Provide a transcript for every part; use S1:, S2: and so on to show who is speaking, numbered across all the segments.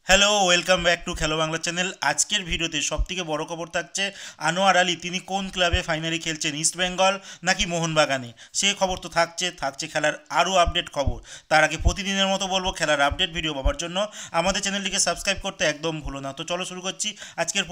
S1: Hello, welcome back to খেলো Bangla channel. আজকের ভিডিওতে সবথেকে বড় খবর থাকছে আনোয়ার আলী তিনি কোন ক্লাবে ফাইনালি খেলছেন, ইস্ট বেঙ্গল নাকি মোহনবাগানে। সে খবর তো থাকছে খেলার আরও আপডেট খবর। তার আগে প্রতিদিনের মতো বলবো, খেলার আপডেট ভিডিও পাওয়ার জন্য আমাদের চ্যানেলটিকে সাবস্ক্রাইব করতে একদম ভুলো না। তো চলো শুরু করছি আজকের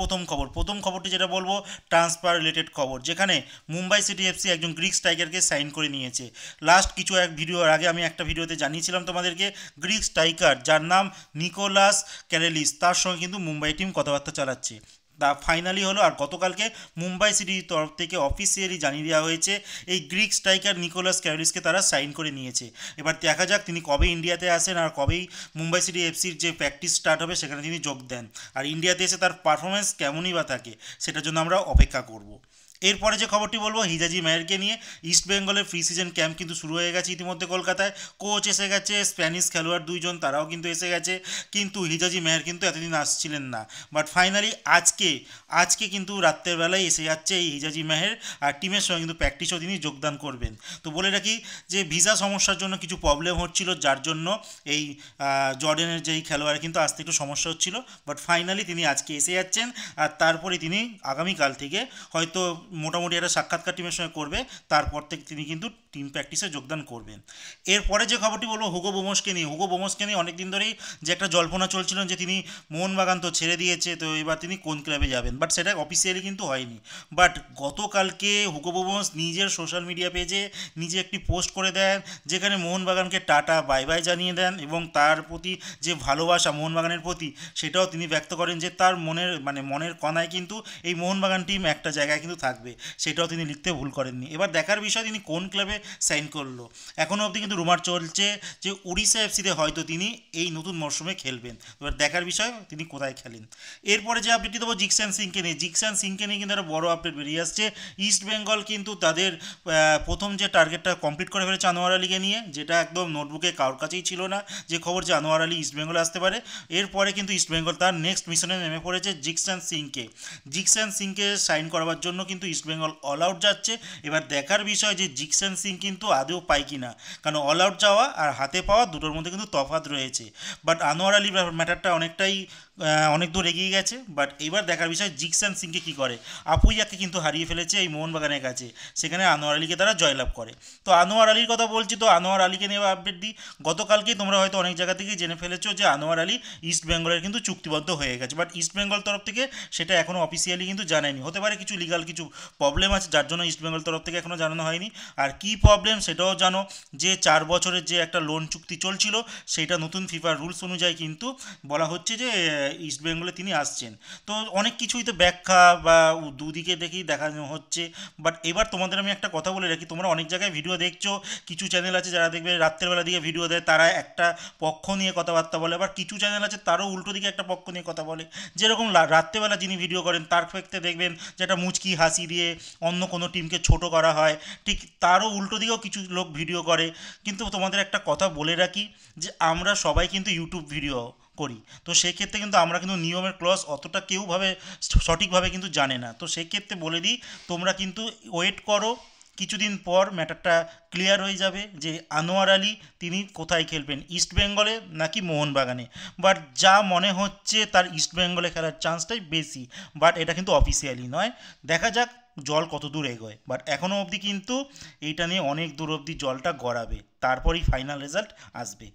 S1: প্রথম খবরটি যেটা বলবো, ট্রান্সফার রিলেটেড খবর, যেখানে মুম্বাই সিটি এফসি একজন গ্রিক স্ট্রাইকারকে সাইন করে নিয়েছে। লাস্ট এক ভিডিওর আগে আমি একটা ভিডিওতে জানিয়েছিলাম তোমাদেরকে, গ্রিক স্ট্রাইকার যার নাম নিকোলাস ক্যারেলিস, তার সঙ্গে কিন্তু মুম্বাই টিম কথাবার্তা চালাচ্ছে। তা ফাইনালি হলো, আর গতকালকে মুম্বাই সিটির তরফ থেকে অফিসিয়ালি জানিয়ে দেওয়া হয়েছে এই গ্রিক স্ট্রাইকার নিকোলাস ক্যারেলিসকে তারা সাইন করে নিয়েছে। এবার দেখা যাক তিনি কবে ইন্ডিয়াতে আসেন আর কবেই মুম্বাই সিটি এফসির যে প্র্যাকটিস স্টার্ট হবে সেখানে তিনি যোগ দেন, আর ইন্ডিয়াতে এসে তার পারফরমেন্স কেমনই বা থাকে সেটার জন্য আমরা অপেক্ষা করব। এরপরে যে খবরটি বলবো, হিজাজি মায়েরকে নিয়ে। ইস্ট বেঙ্গলের প্রি সিজন ক্যাম্প কিন্তু শুরু হয়ে গেছে ইতিমধ্যে কলকাতায়। কোচ এসে গেছে, স্প্যানিশ খেলোয়াড় দুইজন তারাও কিন্তু এসে গেছে, কিন্তু হিজাজি মায়ের কিন্তু এতদিন আসছিলেন না। বাট ফাইনালি আজকে কিন্তু রাত্রের বেলায় এসে যাচ্ছে এই হিজাজি মাহের, আর টিমের সঙ্গে কিন্তু প্র্যাকটিসও তিনি যোগদান করবেন। তো বলে রাখি যে ভিসা সমস্যার জন্য কিছু প্রবলেম হচ্ছিল, যার জন্য এই জর্ডেনের যেই খেলোয়াড় কিন্তু আসতে একটু সমস্যা হচ্ছিল। বাট ফাইনালি তিনি আজকে এসে যাচ্ছেন, আর তারপরে তিনি আগামীকাল থেকে হয়তো মোটামুটি একটা সাক্ষাৎকার টিমের সঙ্গে করবে, তারপর থেকে তিনি কিন্তু টিম প্র্যাকটিসে যোগদান করবেন। এরপরে যে খবরটি বলবো হুগো বোমসকে নিয়ে অনেক দিন ধরেই যে একটা জল্পনা চলছিল যে তিনি মোহনবাগান তো ছেড়ে দিয়েছে, তো এবার তিনি কোন ক্লাবে যাবেন, বাট সেটা অফিসিয়ালি কিন্তু হয়নি। বাট গতকালকে হুগো বোমস নিজের সোশ্যাল মিডিয়া পেজে নিজে একটি পোস্ট করে দেন, যেখানে মোহনবাগানকে টাটা বাই বাই জানিয়ে দেন এবং তার প্রতি যে ভালোবাসা মোহনবাগানের প্রতি সেটাও তিনি ব্যক্ত করেন, যে তার মনের কণায় কিন্তু এই মোহনবাগান টিম একটা জায়গায় কিন্তু থাকবে, সেটাও তিনি লিখতে ভুল করেননি। এবার দেখার বিষয় তিনি কোন ক্লাবে সাইন করলো। এখনও অবধি কিন্তু রুমার চলছে যে উড়িষ্যা এফসিতে হয়তো তিনি এই নতুন মরশুমে খেলবেন। এবার দেখার বিষয় তিনি কোথায় খেলেন। এরপরে যে আপডেটটি দেবো জিকসান সিংকে নিয়ে কিন্তু একটা বড় আপডেট বেরিয়ে আসছে। ইস্ট বেঙ্গল কিন্তু তাদের প্রথম যে টার্গেটটা কমপ্লিট করে ফেলেছে আনোয়ার আলীকে নিয়ে, যেটা একদম নোটবুকে কারোর কাছেই ছিল না যে খবর যে আনোয়ার আলী ইস্ট বেঙ্গলে আসতে পারে। এরপরে কিন্তু ইস্ট বেঙ্গল তার নেক্সট মিশনে নেমে পড়েছে জিকসান সিংকে সাইন করাবার জন্য কিন্তু ইস্ট বেঙ্গল অল আউট যাচ্ছে। এবার দেখার বিষয় যে জিকসান সিং কিন্তু আদৌ পায় কি না, কারণ অল আউট যাওয়া আর হাতে পাওয়া দুটোর মধ্যে কিন্তু তফাৎ রয়েছে। বাট আনোয়ার আলী ম্যাটারটা অনেক দূর এগিয়ে গেছে। বাট এবার দেখার বিষয় জিকসান সিংকে কী করে। আপুইয়াকে কিন্তু হারিয়ে ফেলেছে এই মোহনবাগানের কাছে, সেখানে আনোয়ার আলীকে তারা জয়লাভ করে। তো আনোয়ার আলীর কথা বলছি, তো আনোয়ার আলীকে নিয়ে আপডেট দিই। গতকালকেই তোমরা হয়তো অনেক জায়গা থেকেই জেনে ফেলেছো যে আনোয়ার আলী ইস্ট বেঙ্গলের কিন্তু চুক্তিবদ্ধ হয়ে গেছে, বাট ইস্ট বেঙ্গল তরফ থেকে সেটা এখনও অফিসিয়ালি কিন্তু জানায়নি। হতে পারে কিছু লিগাল কিছু প্রবলেম আছে, যার জন্য ইস্ট বেঙ্গল তরফ থেকে এখনও জানানো হয়নি। আর কি প্রবলেম সেটাও জানো, যে 4 বছরের যে একটা লোন চুক্তি চলছিল, সেইটা নতুন ফিফার রুলস অনুযায়ী কিন্তু বলা হচ্ছে যে ইস্ট বেঙ্গলে তিনি আসছেন। তো অনেক কিছুই তো ব্যাখ্যা বা দুদিকে দেখেই দেখানো হচ্ছে। বাট এবার তোমাদের আমি একটা কথা বলে রাখি, তোমরা অনেক জায়গায় ভিডিও দেখছো, কিছু চ্যানেল আছে যারা দেখবে রাত্রেবেলা দিকে ভিডিও দেয়, তারা একটা পক্ষ নিয়ে কথাবার্তা বলে, আবার কিছু চ্যানেল আছে তারও উল্টো দিকে একটা পক্ষ নিয়ে কথা বলে। যেরকম রাত্রেবেলা যিনি ভিডিও করেন তার ক্ষেত্রে দেখবেন যে একটা মুচকি হাসি দিয়ে অন্য কোনো টিমকে ছোট করা হয়, ঠিক তারও উল্টো দিকেও কিছু লোক ভিডিও করে। কিন্তু তোমাদের একটা কথা বলে রাখি, যে আমরা সবাই কিন্তু ইউটিউব ভিডিও করি, তো সেক্ষেত্রে কিন্তু আমরা কিন্তু নিয়মের ক্লজ অতটা সঠিকভাবে কিন্তু জানে না। তো সেক্ষেত্রে বলে দিই, তোমরা কিন্তু ওয়েট করো, কিছুদিন পর ম্যাটারটা ক্লিয়ার হয়ে যাবে যে আনোয়ার আলী তিনি কোথায় খেলবেন, ইস্ট বেঙ্গলে নাকি মোহনবাগানে। বাট যা মনে হচ্ছে তার ইস্ট বেঙ্গলে খেলার চান্সটাই বেশি, বাট এটা কিন্তু অফিসিয়ালি নয়। দেখা যাক জল কত দূর এগোয়। বাট এখনও অবধি কিন্তু এইটা নিয়ে অনেক দূর অবধি জলটা গড়াবে, তারপরেই ফাইনাল রেজাল্ট আসবে।